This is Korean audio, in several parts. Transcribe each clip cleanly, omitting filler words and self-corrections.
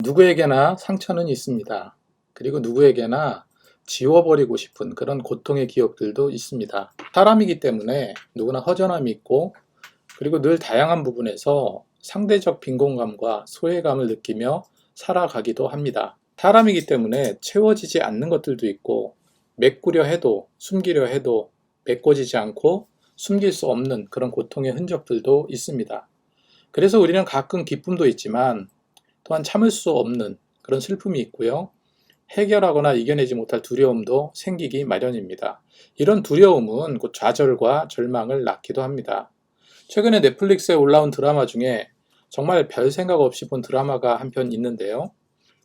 누구에게나 상처는 있습니다. 그리고 누구에게나 지워버리고 싶은 그런 고통의 기억들도 있습니다. 사람이기 때문에 누구나 허전함이 있고, 그리고 늘 다양한 부분에서 상대적 빈곤감과 소외감을 느끼며 살아가기도 합니다. 사람이기 때문에 채워지지 않는 것들도 있고, 메꾸려 해도 숨기려 해도 메꿔지지 않고 숨길 수 없는 그런 고통의 흔적들도 있습니다. 그래서 우리는 가끔 기쁨도 있지만 또한 참을 수 없는 그런 슬픔이 있고요. 해결하거나 이겨내지 못할 두려움도 생기기 마련입니다. 이런 두려움은 곧 좌절과 절망을 낳기도 합니다. 최근에 넷플릭스에 올라온 드라마 중에 정말 별 생각 없이 본 드라마가 한 편 있는데요.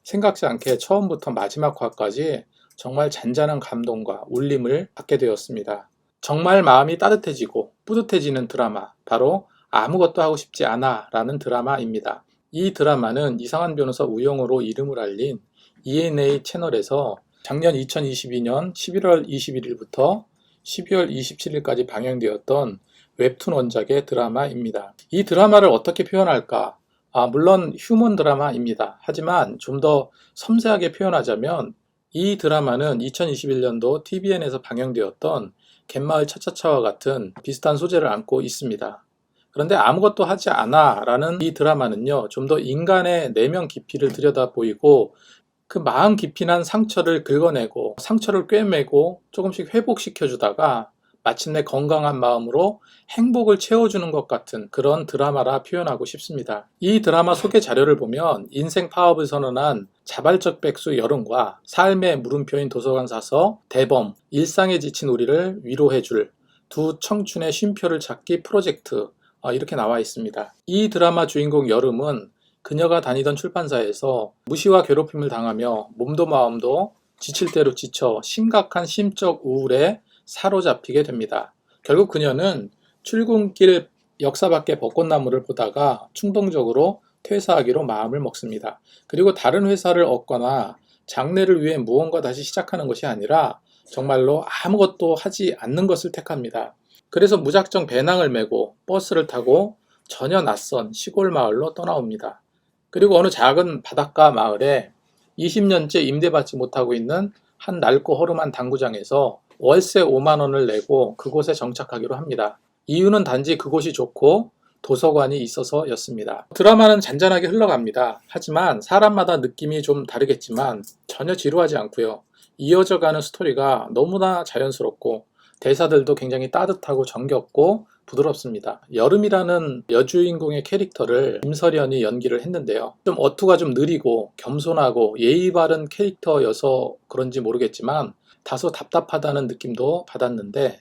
생각지 않게 처음부터 마지막 화까지 정말 잔잔한 감동과 울림을 받게 되었습니다. 정말 마음이 따뜻해지고 뿌듯해지는 드라마, 바로 아무것도 하고 싶지 않아 라는 드라마입니다. 이 드라마는 이상한 변호사 우영우로 이름을 알린 ENA 채널에서 작년 2022년 11월 21일부터 12월 27일까지 방영되었던 웹툰 원작의 드라마입니다. 이 드라마를 어떻게 표현할까? 물론 휴먼 드라마입니다. 하지만 좀 더 섬세하게 표현하자면 이 드라마는 2021년도 TVN에서 방영되었던 갯마을 차차차와 같은 비슷한 소재를 안고 있습니다. 그런데 아무것도 하지 않아 라는 이 드라마는요, 좀 더 인간의 내면 깊이를 들여다보이고 그 마음 깊이 난 상처를 긁어내고 상처를 꿰매고 조금씩 회복시켜주다가 마침내 건강한 마음으로 행복을 채워주는 것 같은 그런 드라마라 표현하고 싶습니다. 이 드라마 소개 자료를 보면 인생 파업을 선언한 자발적 백수 여름과 삶의 물음표인 도서관 사서 대범, 일상에 지친 우리를 위로해줄 두 청춘의 쉼표를 찾기 프로젝트, 이렇게 나와 있습니다. 이 드라마 주인공 여름은 그녀가 다니던 출판사에서 무시와 괴롭힘을 당하며 몸도 마음도 지칠 대로 지쳐 심각한 심적 우울에 사로잡히게 됩니다. 결국 그녀는 출근길 역사 밖의 벚꽃나무를 보다가 충동적으로 퇴사하기로 마음을 먹습니다. 그리고 다른 회사를 얻거나 장래를 위해 무언가 다시 시작하는 것이 아니라 정말로 아무것도 하지 않는 것을 택합니다. 그래서 무작정 배낭을 메고 버스를 타고 전혀 낯선 시골 마을로 떠나옵니다. 그리고 어느 작은 바닷가 마을에 20년째 임대받지 못하고 있는 한 낡고 허름한 당구장에서 월세 5만 원을 내고 그곳에 정착하기로 합니다. 이유는 단지 그곳이 좋고 도서관이 있어서였습니다. 드라마는 잔잔하게 흘러갑니다. 하지만 사람마다 느낌이 좀 다르겠지만 전혀 지루하지 않고요. 이어져가는 스토리가 너무나 자연스럽고 대사들도 굉장히 따뜻하고 정겹고 부드럽습니다. 여름이라는 여주인공의 캐릭터를 임설현이 연기를 했는데요. 좀 어투가 좀 느리고 겸손하고 예의 바른 캐릭터여서 그런지 모르겠지만 다소 답답하다는 느낌도 받았는데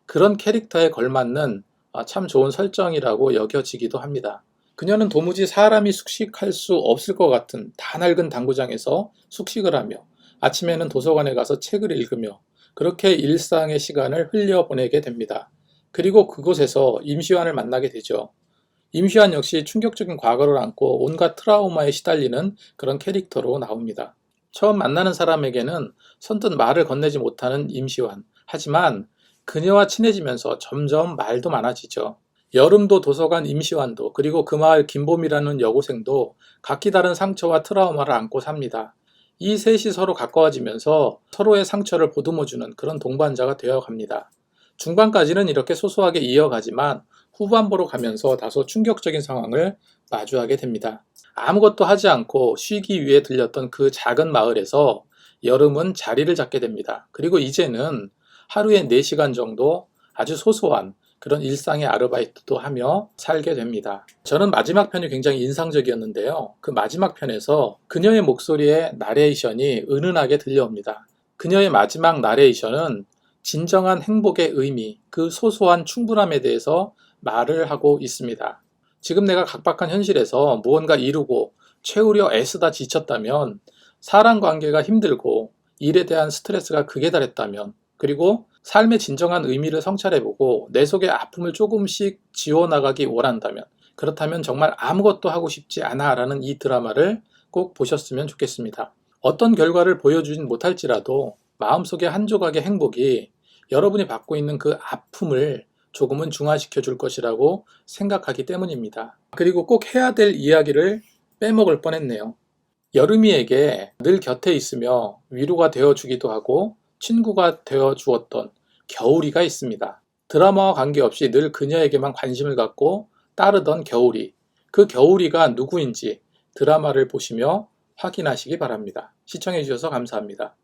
그런 캐릭터에 걸맞는 참 좋은 설정이라고 여겨지기도 합니다. 그녀는 도무지 사람이 숙식할 수 없을 것 같은 다 낡은 당구장에서 숙식을 하며 아침에는 도서관에 가서 책을 읽으며 그렇게 일상의 시간을 흘려보내게 됩니다. 그리고 그곳에서 임시완을 만나게 되죠. 임시완 역시 충격적인 과거를 안고 온갖 트라우마에 시달리는 그런 캐릭터로 나옵니다. 처음 만나는 사람에게는 선뜻 말을 건네지 못하는 임시완. 하지만 그녀와 친해지면서 점점 말도 많아지죠. 여름도 도서관 임시완도 그리고 그 마을 김봄이라는 여고생도 각기 다른 상처와 트라우마를 안고 삽니다. 이 셋이 서로 가까워지면서 서로의 상처를 보듬어주는 그런 동반자가 되어갑니다. 중반까지는 이렇게 소소하게 이어가지만 후반부로 가면서 다소 충격적인 상황을 마주하게 됩니다. 아무것도 하지 않고 쉬기 위해 들렸던 그 작은 마을에서 여름은 자리를 잡게 됩니다. 그리고 이제는 하루에 4시간 정도 아주 소소한 그런 일상의 아르바이트도 하며 살게 됩니다. 저는 마지막 편이 굉장히 인상적이었는데요. 그 마지막 편에서 그녀의 목소리의 나레이션이 은은하게 들려옵니다. 그녀의 마지막 나레이션은 진정한 행복의 의미, 그 소소한 충분함에 대해서 말을 하고 있습니다. 지금 내가 각박한 현실에서 무언가 이루고 채우려 애쓰다 지쳤다면, 사람 관계가 힘들고 일에 대한 스트레스가 극에 달했다면, 그리고 삶의 진정한 의미를 성찰해보고 내 속의 아픔을 조금씩 지워나가기 원한다면, 그렇다면 정말 아무것도 하고 싶지 않아 라는 이 드라마를 꼭 보셨으면 좋겠습니다. 어떤 결과를 보여주진 못할지라도 마음속의 한 조각의 행복이 여러분이 받고 있는 그 아픔을 조금은 중화시켜 줄 것이라고 생각하기 때문입니다. 그리고 꼭 해야 될 이야기를 빼먹을 뻔했네요. 여름이에게 늘 곁에 있으며 위로가 되어주기도 하고 친구가 되어주었던 겨울이가 있습니다. 드라마와 관계없이 늘 그녀에게만 관심을 갖고 따르던 겨울이, 그 겨울이가 누구인지 드라마를 보시며 확인하시기 바랍니다. 시청해주셔서 감사합니다.